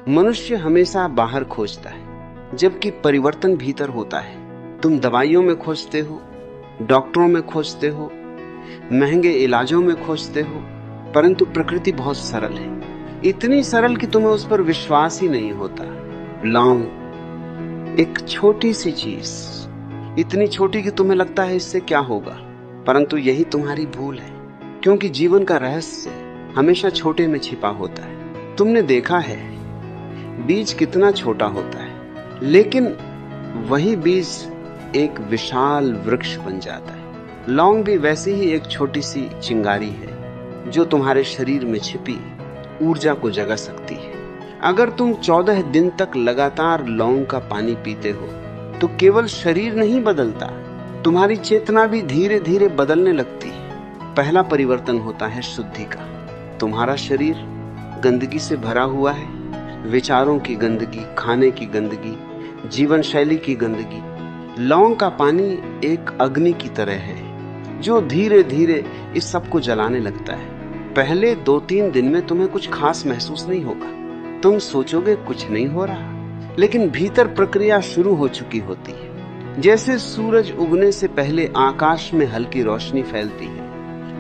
मनुष्य हमेशा बाहर खोजता है, जबकि परिवर्तन भीतर होता है। तुम दवाइयों में खोजते हो, डॉक्टरों में खोजते हो, महंगे इलाजों में खोजते हो, परंतु प्रकृति बहुत सरल है, इतनी सरल कि तुम्हें उस पर विश्वास ही नहीं होता। लौंग, एक छोटी सी चीज, इतनी छोटी कि तुम्हें लगता है इससे क्या होगा, परंतु यही तुम्हारी भूल है, क्योंकि जीवन का रहस्य हमेशा छोटे में छिपा होता है। तुमने देखा है बीज कितना छोटा होता है, लेकिन वही बीज एक विशाल वृक्ष बन जाता है। लौंग भी वैसी ही एक छोटी सी चिंगारी है जो तुम्हारे शरीर में छिपी ऊर्जा को जगा सकती है। अगर तुम 14 दिन तक लगातार लौंग का पानी पीते हो तो केवल शरीर नहीं बदलता, तुम्हारी चेतना भी धीरे धीरे बदलने लगती है। पहला परिवर्तन होता है शुद्धि का। तुम्हारा शरीर गंदगी से भरा हुआ है, विचारों की गंदगी, खाने की गंदगी, जीवन शैली की गंदगी। लौंग का पानी एक अग्नि की तरह है जो धीरे धीरे इस सब को जलाने लगता है। पहले 2-3 दिन में तुम्हें कुछ खास महसूस नहीं होगा, तुम सोचोगे कुछ नहीं हो रहा, लेकिन भीतर प्रक्रिया शुरू हो चुकी होती है। जैसे सूरज उगने से पहले आकाश में हल्की रोशनी फैलती है,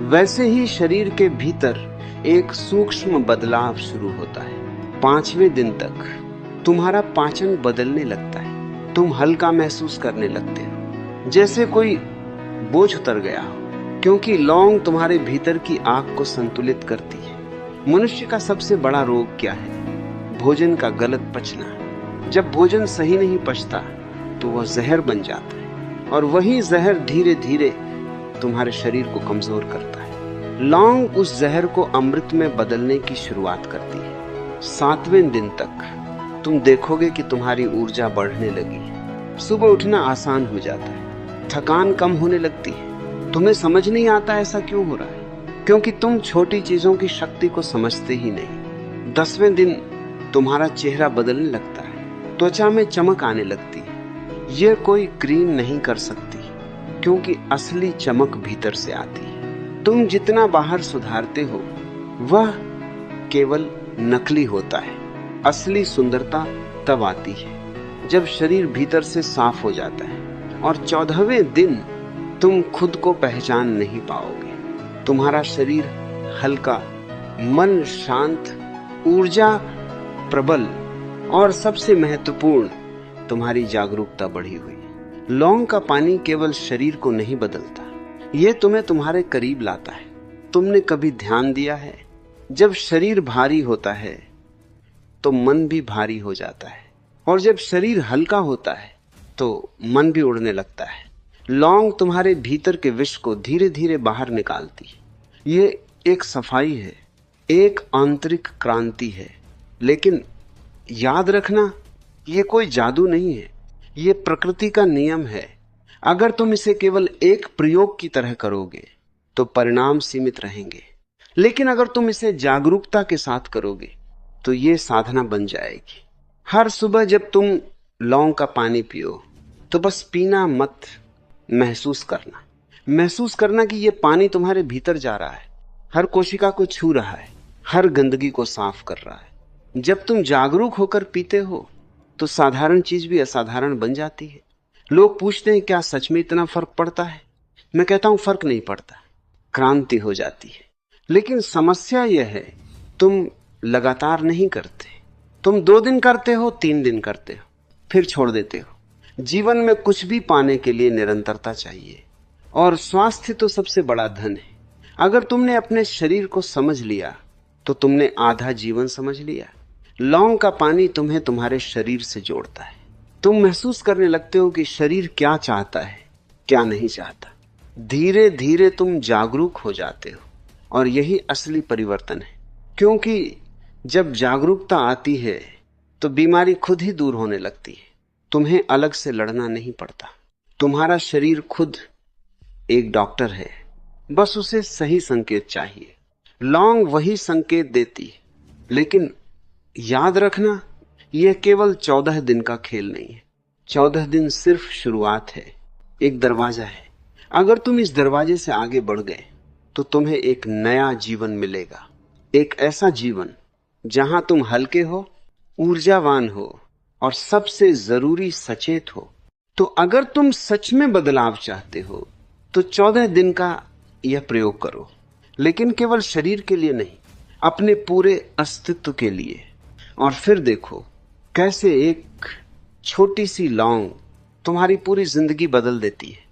वैसे ही शरीर के भीतर एक सूक्ष्म बदलाव शुरू होता है। 5वें दिन तक तुम्हारा पाचन बदलने लगता है, तुम हल्का महसूस करने लगते हो, जैसे कोई बोझ उतर गया हो, क्योंकि लौंग तुम्हारे भीतर की आग को संतुलित करती है। मनुष्य का सबसे बड़ा रोग क्या है? भोजन का गलत पचना। जब भोजन सही नहीं पचता तो वह जहर बन जाता है, और वही जहर धीरे धीरे तुम्हारे शरीर को कमजोर करता है। लौंग उस जहर को अमृत में बदलने की शुरुआत करती है। 7वें दिन तक तुम देखोगे कि तुम्हारी ऊर्जा बढ़ने लगी। सुबह उठना आसान हो जाता है, थकान कम होने लगती है। तुम्हें समझ नहीं आता ऐसा क्यों हो रहा है, क्योंकि तुम छोटी चीजों की शक्ति को समझते ही नहीं। 10वें दिन तुम्हारा चेहरा बदलने लगता है, त्वचा में चमक आने लगती है। यह कोई क्रीम नहीं कर सकती, क्योंकि असली चमक भीतर से आती है। तुम जितना बाहर सुधारते हो वह केवल नकली होता है। असली सुंदरता तब आती है जब शरीर भीतर से साफ हो जाता है, और 14वें दिन तुम खुद को पहचान नहीं पाओगे। तुम्हारा शरीर हल्का, मन शांत, ऊर्जा प्रबल, और सबसे महत्वपूर्ण तुम्हारी जागरूकता बढ़ी हुई। लौंग का पानी केवल शरीर को नहीं बदलता, यह तुम्हें तुम्हारे करीब लाता है। तुमने कभी ध्यान दिया है, जब शरीर भारी होता है तो मन भी भारी हो जाता है, और जब शरीर हल्का होता है तो मन भी उड़ने लगता है। लौंग तुम्हारे भीतर के विष को धीरे धीरे बाहर निकालती है। ये एक सफाई है, एक आंतरिक क्रांति है। लेकिन याद रखना, ये कोई जादू नहीं है, ये प्रकृति का नियम है। अगर तुम इसे केवल एक प्रयोग की तरह करोगे तो परिणाम सीमित रहेंगे, लेकिन अगर तुम इसे जागरूकता के साथ करोगे तो ये साधना बन जाएगी। हर सुबह जब तुम लौंग का पानी पियो तो बस पीना मत, महसूस करना कि ये पानी तुम्हारे भीतर जा रहा है, हर कोशिका को छू रहा है, हर गंदगी को साफ कर रहा है। जब तुम जागरूक होकर पीते हो तो साधारण चीज भी असाधारण बन जाती है। लोग पूछते हैं क्या सच में इतना फर्क पड़ता है? मैं कहता हूं फर्क नहीं पड़ता, क्रांति हो जाती है। लेकिन समस्या यह है, तुम लगातार नहीं करते। तुम 2 दिन करते हो, 3 दिन करते हो, फिर छोड़ देते हो। जीवन में कुछ भी पाने के लिए निरंतरता चाहिए, और स्वास्थ्य तो सबसे बड़ा धन है। अगर तुमने अपने शरीर को समझ लिया तो तुमने आधा जीवन समझ लिया। लौंग का पानी तुम्हें तुम्हारे शरीर से जोड़ता है। तुम महसूस करने लगते हो कि शरीर क्या चाहता है, क्या नहीं चाहता। धीरे धीरे तुम जागरूक हो जाते हो, और यही असली परिवर्तन है। क्योंकि जब जागरूकता आती है तो बीमारी खुद ही दूर होने लगती है। तुम्हें अलग से लड़ना नहीं पड़ता। तुम्हारा शरीर खुद एक डॉक्टर है, बस उसे सही संकेत चाहिए। लौंग वही संकेत देती है, लेकिन याद रखना, यह केवल 14 दिन का खेल नहीं है। 14 दिन सिर्फ शुरुआत है, एक दरवाजा है। अगर तुम इस दरवाजे से आगे बढ़ गए तो तुम्हें एक नया जीवन मिलेगा, एक ऐसा जीवन जहां तुम हल्के हो, ऊर्जावान हो और सबसे जरूरी सचेत हो। तो अगर तुम सच में बदलाव चाहते हो तो 14 दिन का यह प्रयोग करो, लेकिन केवल शरीर के लिए नहीं, अपने पूरे अस्तित्व के लिए। और फिर देखो कैसे एक छोटी सी लौंग तुम्हारी पूरी जिंदगी बदल देती है।